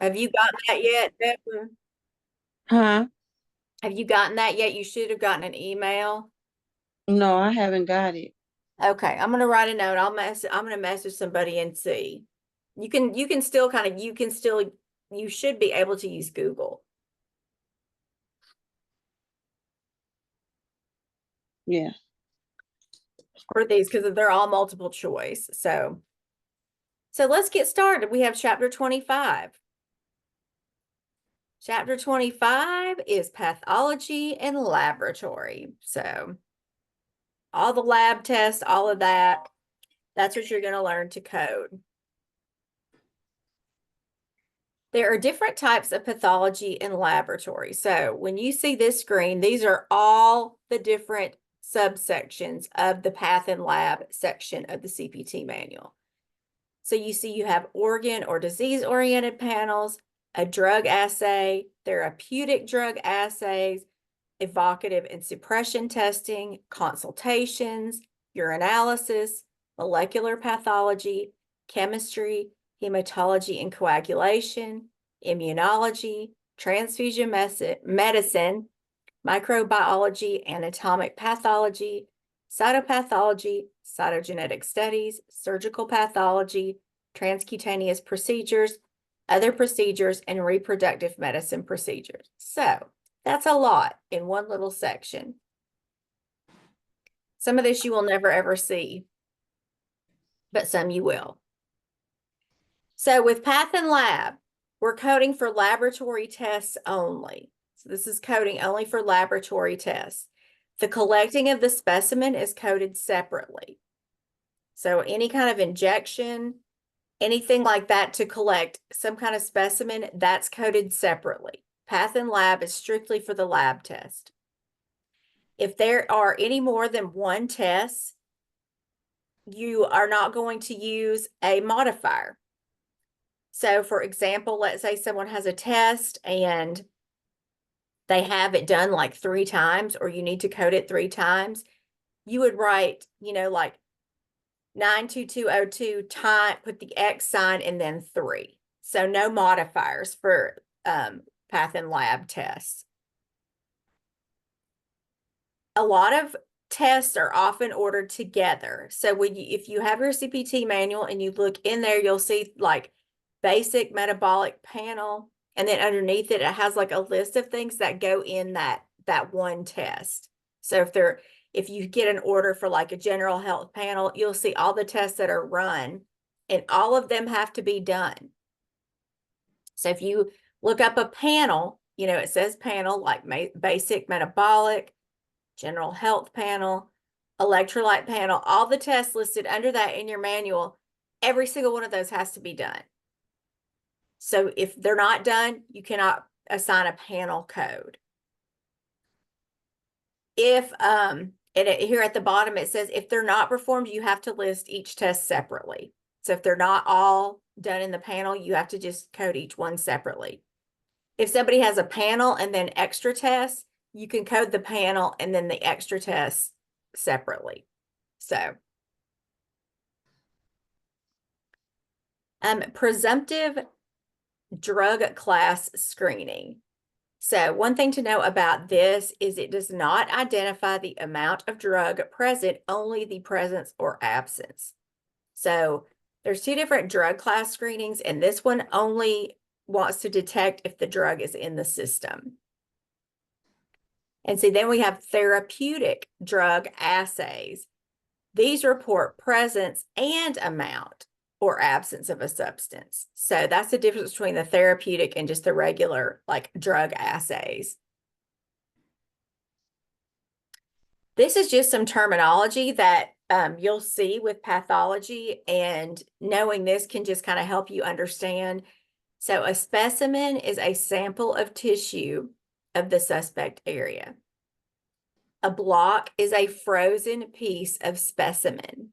Have you gotten that yet, Devin? Huh? Have you gotten that yet? You should have gotten an email. No, I haven't got it. Okay, I'm gonna write a note. I'm gonna message somebody and see. You can still kind of you should be able to use Google Yeah. for these because they're all multiple choice. So let's get started. We have chapter 25. Chapter 25 is pathology and laboratory. So all the lab tests, all of that, that's what you're going to learn to code. There are different types of pathology in laboratory. So when you see this screen, these are all the different subsections of the path and lab section of the CPT manual. So you see you have organ or disease-oriented panels, a drug assay, therapeutic drug assays, evocative and suppression testing, consultations, urinalysis, molecular pathology, chemistry, hematology and coagulation, immunology, transfusion medicine, microbiology, anatomic pathology, cytopathology, cytogenetic studies, surgical pathology, transcutaneous procedures, other procedures, and reproductive medicine procedures. So that's a lot in one little section. Some of this you will never ever see, but some you will. So with Path and Lab, we're coding for laboratory tests only. So this is coding only for laboratory tests. The collecting of the specimen is coded separately. So any kind of injection, anything like that to collect some kind of specimen, that's coded separately. Path and Lab is strictly for the lab test. If there are any more than one test, you are not going to use a modifier. So for example, let's say someone has a test and they have it done like 3 times, or you need to code it 3 times. You would write, like 92202 time, put the X sign and then 3. So no modifiers for path and lab tests. A lot of tests are often ordered together. So if you have your CPT manual and you look in there, you'll see like basic metabolic panel, and then underneath it, it has like a list of things that go in that one test. So if you get an order for like a general health panel, you'll see all the tests that are run, and all of them have to be done. So if you look up a panel, it says panel like basic metabolic, general health panel, electrolyte panel, all the tests listed under that in your manual, every single one of those has to be done. So if they're not done, you cannot assign a panel code. If here at the bottom it says if they're not performed, you have to list each test separately. So if they're not all done in the panel, you have to just code each one separately. If somebody has a panel and then extra tests, you can code the panel and then the extra tests separately. So presumptive drug class screening. So one thing to know about this is it does not identify the amount of drug present, only the presence or absence. So there's 2 different drug class screenings, and this one only wants to detect if the drug is in the system. And see, then we have therapeutic drug assays. These report presence and amount or absence of a substance. So that's the difference between the therapeutic and just the regular like drug assays. This is just some terminology that you'll see with pathology, and knowing this can just kind of help you understand. So a specimen is a sample of tissue of the suspect area. A block is a frozen piece of specimen.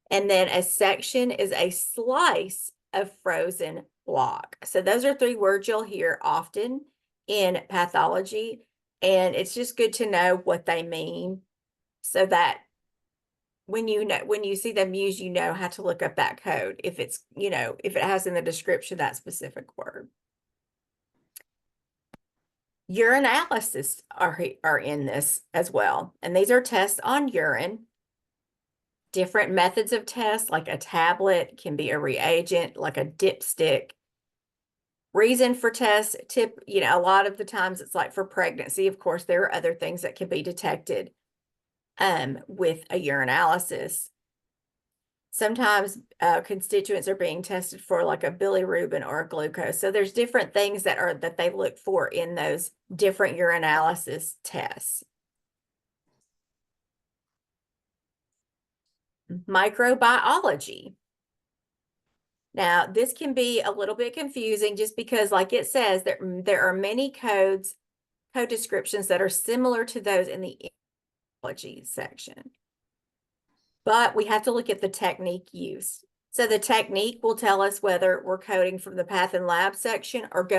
And then a section is a slice of frozen block. So those are 3 words you'll hear often in pathology, and it's just good to know what they mean so that when you see them used, you know how to look up that code if it's, if it has in the description that specific word. Urinalysis are in this as well, and these are tests on urine. Different methods of tests, like a tablet, can be a reagent, like a dipstick. Reason for test tip, a lot of the times it's like for pregnancy. Of course, there are other things that can be detected with a urinalysis. Sometimes constituents are being tested for like a bilirubin or a glucose. So there's different things that they look for in those different urinalysis tests. Microbiology. Now, this can be a little bit confusing just because, like it says, there are many code descriptions that are similar to those in the immunology section. But we have to look at the technique used. So the technique will tell us whether we're coding from the path and lab section or the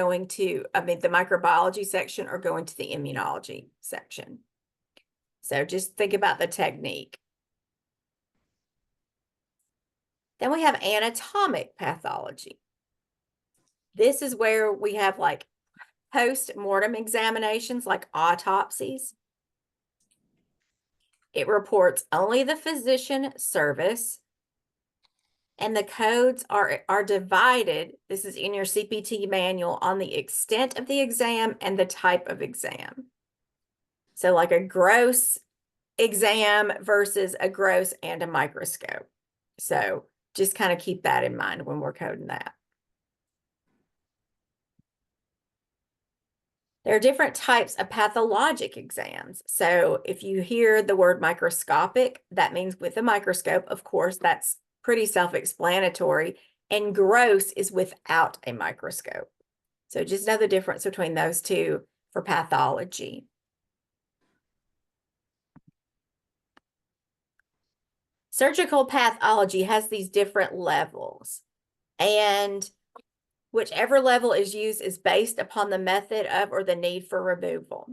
microbiology section or going to the immunology section. So just think about the technique. Then we have anatomic pathology. This is where we have like post-mortem examinations, like autopsies. It reports only the physician service, and the codes are divided. This is in your CPT manual on the extent of the exam and the type of exam. So like a gross exam versus a gross and a microscope. So just kind of keep that in mind when we're coding that. There are different types of pathologic exams. So if you hear the word microscopic, that means with a microscope. Of course, that's pretty self-explanatory. And gross is without a microscope. So just know the difference between those two for pathology. Surgical pathology has these different levels, and whichever level is used is based upon the method of or the need for removal.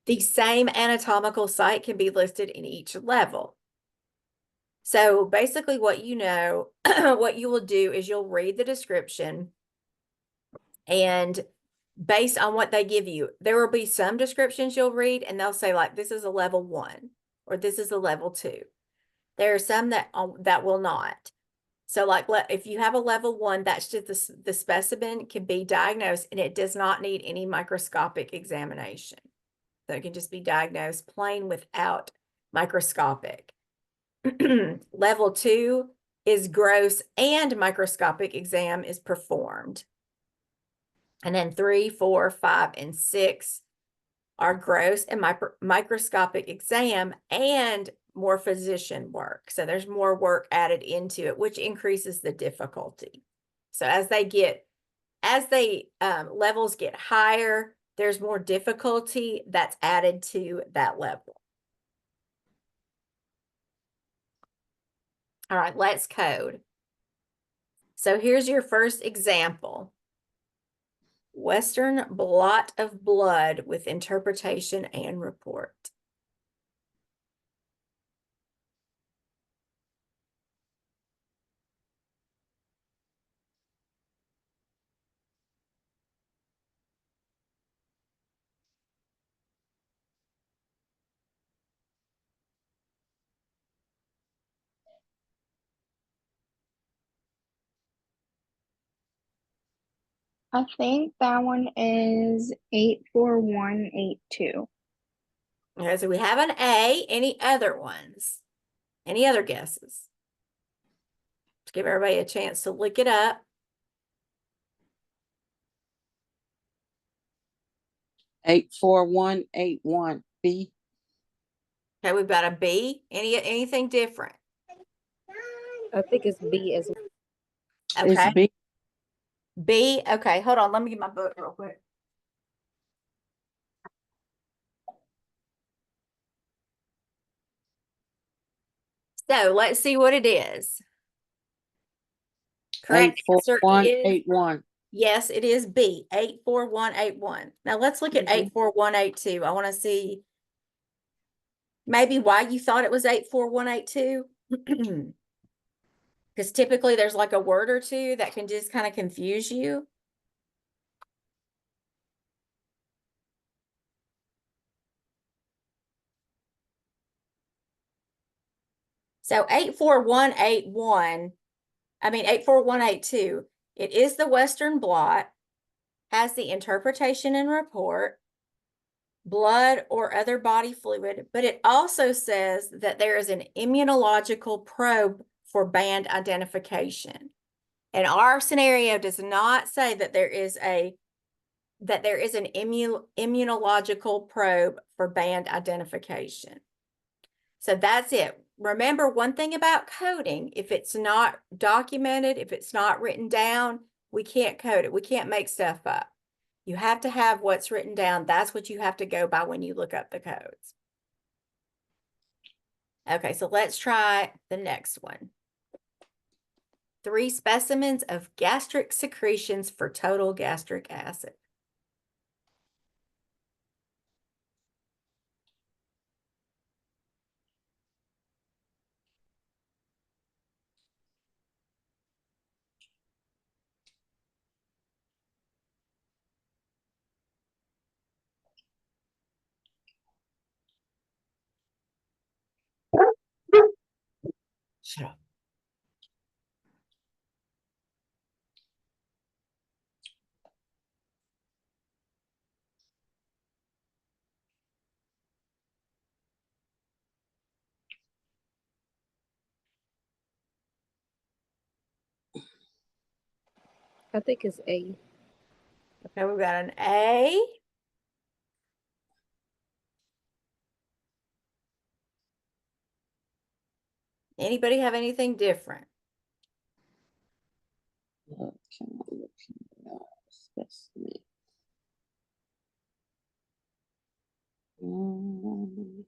The same anatomical site can be listed in each level. So basically what what you will do is you'll read the description, and based on what they give you, there will be some descriptions you'll read and they'll say like, this is a level 1 or this is a level 2. There are some that will not. So like if you have a level 1, that's just the specimen can be diagnosed and it does not need any microscopic examination. So it can just be diagnosed plain without microscopic. Level 2 is gross and microscopic exam is performed. And then 3, 4, 5, and 6 are gross and microscopic exam and more physician work. So there's more work added into it, which increases the difficulty. So as levels get higher, there's more difficulty that's added to that level. All right, let's code. So here's your first example. Western blot of blood with interpretation and report. I think that one is 84182. Okay, so we have an A. Any other ones? Any other guesses? Let's give everybody a chance to look it up. Eight, 4, 1, 8, 1, B. Okay, we've got a B. Anything different? I think it's B as well. It's Okay, B. B. Okay, hold on. Let me get my book real quick. So let's see what it is. Correct 8, 4, answer 1, is 8, 1. yes, it is B, 84181. Now let's look at 84182. I want to see. maybe why you thought it was 84182? Because typically there's like a word or two that can just kind of confuse you. So 84181, I mean 84182, it is the Western blot, has the interpretation and report, blood or other body fluid, but it also says that there is an immunological probe for band identification. And our scenario does not say that there is an immunological probe for band identification. So that's it. Remember one thing about coding, if it's not documented, if it's not written down, we can't code it. We can't make stuff up. You have to have what's written down. That's what you have to go by when you look up the codes. Okay, so let's try the next one. 3 specimens of gastric secretions for total gastric acid. Shut up. I think it's A. Okay, we've got an A. Anybody have anything different? Specimen. Mm,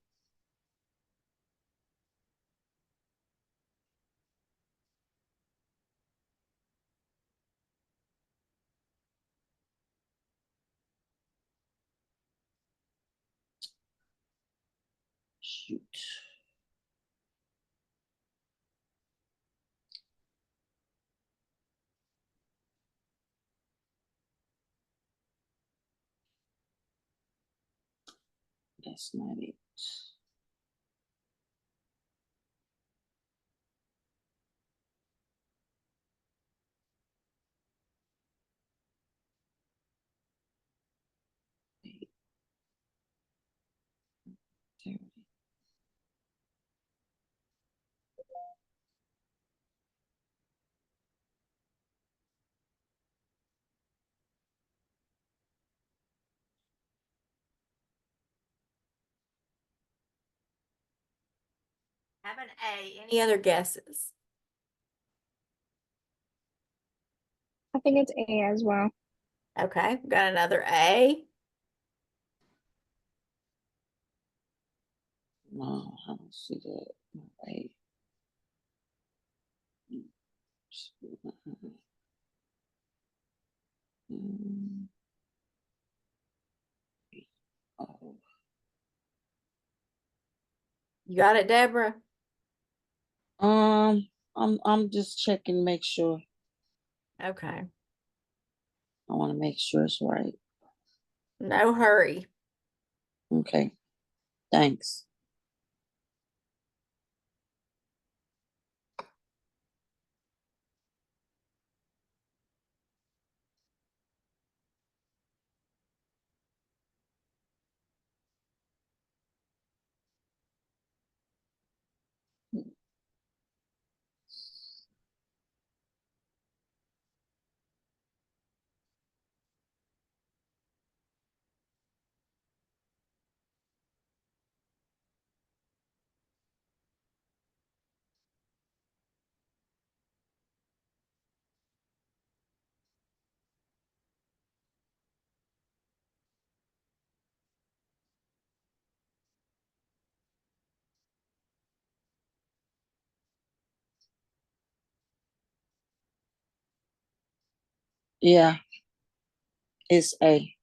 Shoot. That's not it. There it is. Have an A. Any other guesses? I think it's A as well. Okay, we've got another A. No, I don't see that. Wait. Mm. Oh, You got it, Deborah? I'm just checking, make sure. Okay. I want to make sure it's right. No hurry. Okay, thanks. Yeah, it's A.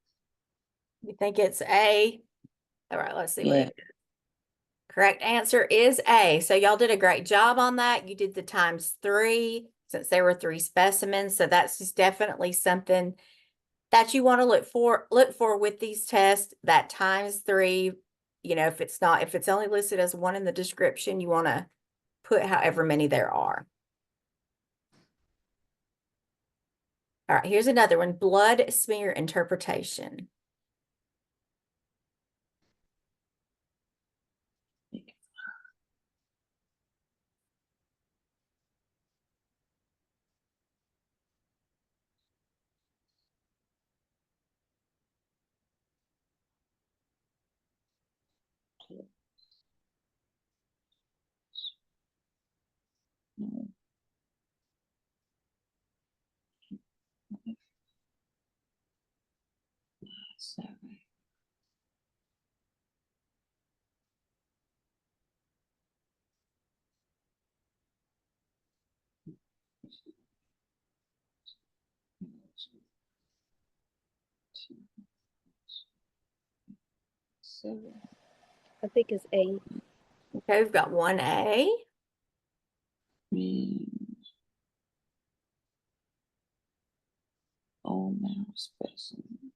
You think it's A? All right, let's see what Yeah. it is. Correct answer is A. So y'all did a great job on that. You did the ×3 since there were 3 specimens. So that's just definitely something that you want to look for with these tests, that ×3. You know, if it's only listed as 1 in the description, you want to put however many there are. All right, here's another one, blood smear interpretation. Seven. Seven. I think it's A. Okay, we've got 1A. Bone marrow specimen.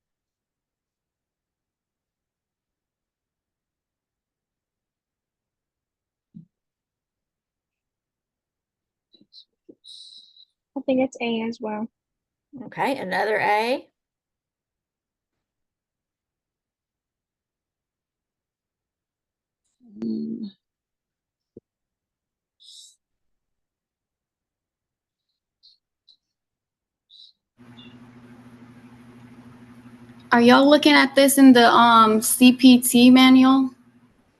I think it's A as well. Okay, another A. Mm, Are y'all looking at this in the CPT manual?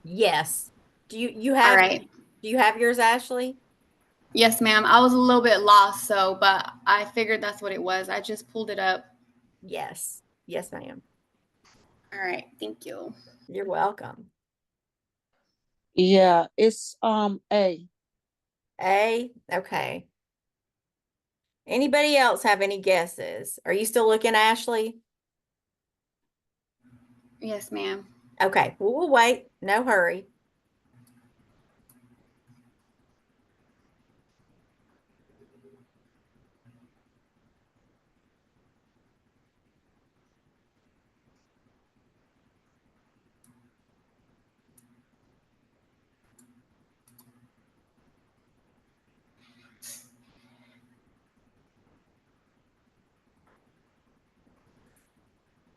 Yes. Do you All have right. do you have yours, Ashley? Yes, ma'am. I was a little bit lost, but I figured that's what it was. I just pulled it up. Yes. Yes, ma'am. All right. Thank you. You're welcome. Yeah, it's A. A, okay. Anybody else have any guesses? Are you still looking, Ashley? Yes, ma'am. Okay, we'll wait. No hurry.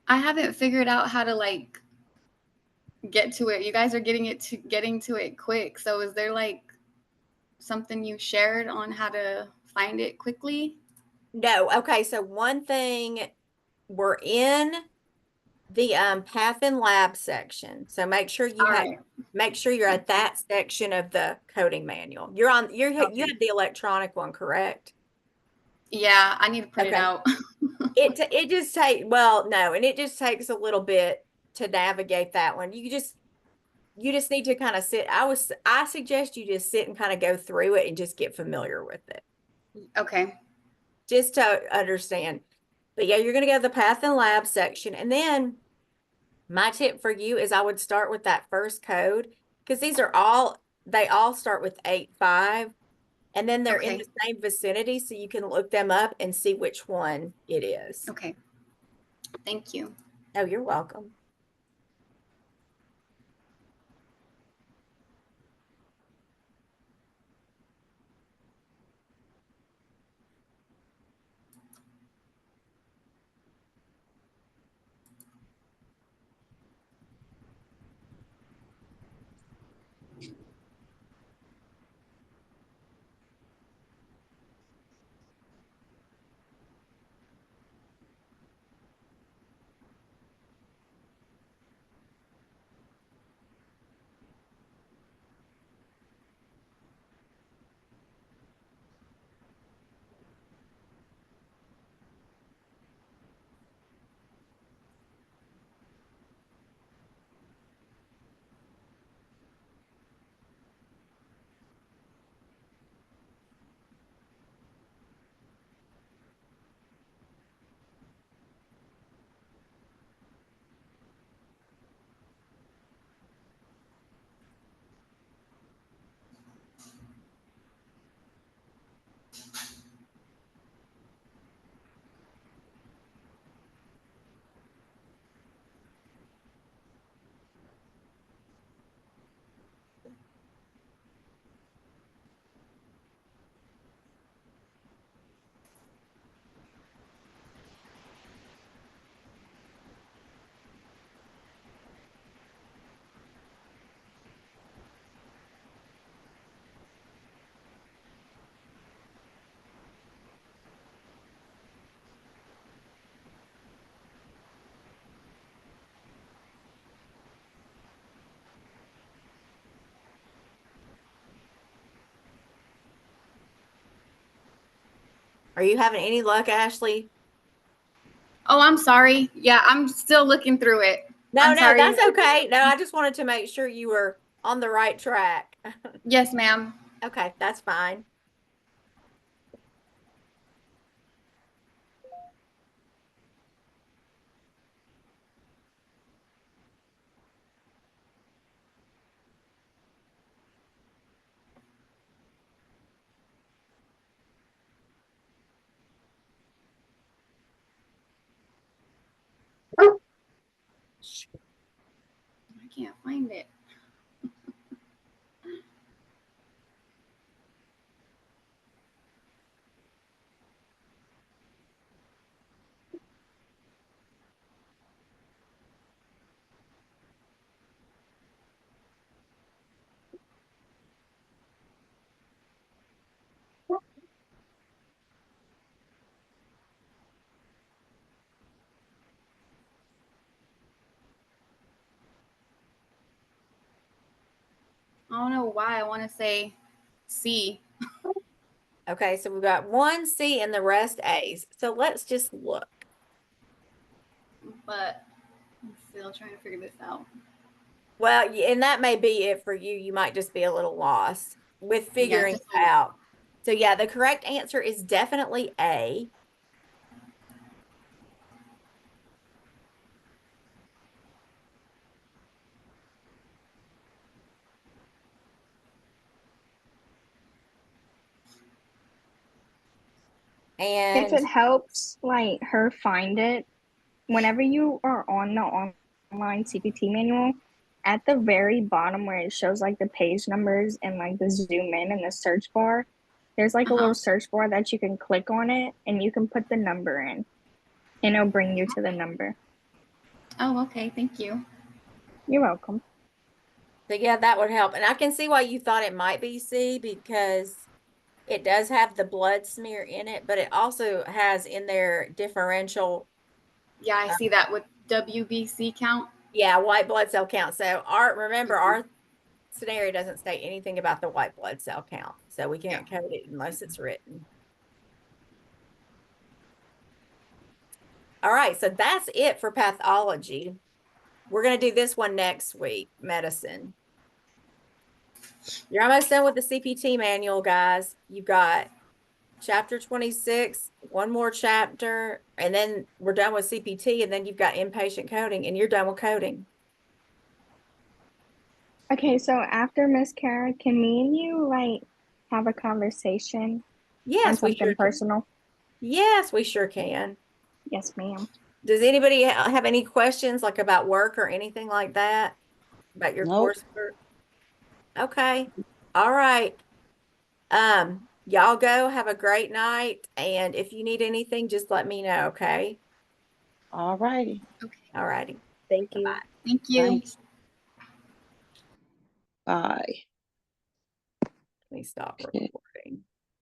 I haven't figured out how to like get to it. You guys are getting to it quick. So is there like something you shared on how to find it quickly? No, okay, so one thing, we're in the path and lab section. So make sure All right. you're at that section of the coding manual. You have the electronic one, correct? Yeah, I need to print it Okay. out. It just it just takes a little bit to navigate that one. You just need to kind of sit. I suggest you just sit and kind of go through it and just get familiar with it, Okay. just to understand. But yeah, you're going to go to the path and lab section. And then my tip for you is I would start with that first code, because they all start with 8.5, and then they're in Okay. the same vicinity, so you can look them up and see which one it is. Okay. Thank you. Oh, you're welcome. Are you having any luck, Ashley? Oh, I'm sorry. Yeah, I'm still looking through it. No, I'm no, sorry. that's okay. No, I just wanted to make sure you were on the right track. Yes, ma'am. Okay, that's fine. I can't find it. I don't know why I want to say C, Okay, so we've got one C and the rest A's. So let's just look. but I'm still trying to figure this out. Well, and that may be it for you. You might just be a little lost with figuring just it out. So yeah, the correct answer is definitely A. If And it helps, like her find it, whenever you are on the online CPT manual, at the very bottom where it shows like the page numbers and like the zoom in and the search bar, there's like a little search bar that you can click on it and you can put the number in and it'll bring you to the number. Oh, okay. Thank you. You're welcome. so yeah, that would help. And I can see why you thought it might be C because it does have the blood smear in it, but it also has in there differential, Yeah, I see that with WBC count. yeah, white blood cell count. So remember, our scenario doesn't state anything about the white blood cell count. So we can't code it unless it's written. All right, so that's it for pathology. We're going to do this one next week, medicine. You're almost done with the CPT manual, guys. You've got chapter 26, one more chapter, and then we're done with CPT, and then you've got inpatient coding, and you're done with coding. Okay, so after Miss Kara, can me and you like have a conversation on Yes, we something sure can. personal? Yes, we sure can. Yes, ma'am. Does anybody have any questions like about work or anything like that? About your Nope. coursework? Okay. All right. Y'all go have a great night. And if you need anything, just let me know, okay? All righty. Okay. All righty. Thank you. Bye-bye. Thank you. Thanks. Bye. Let me stop Okay. recording.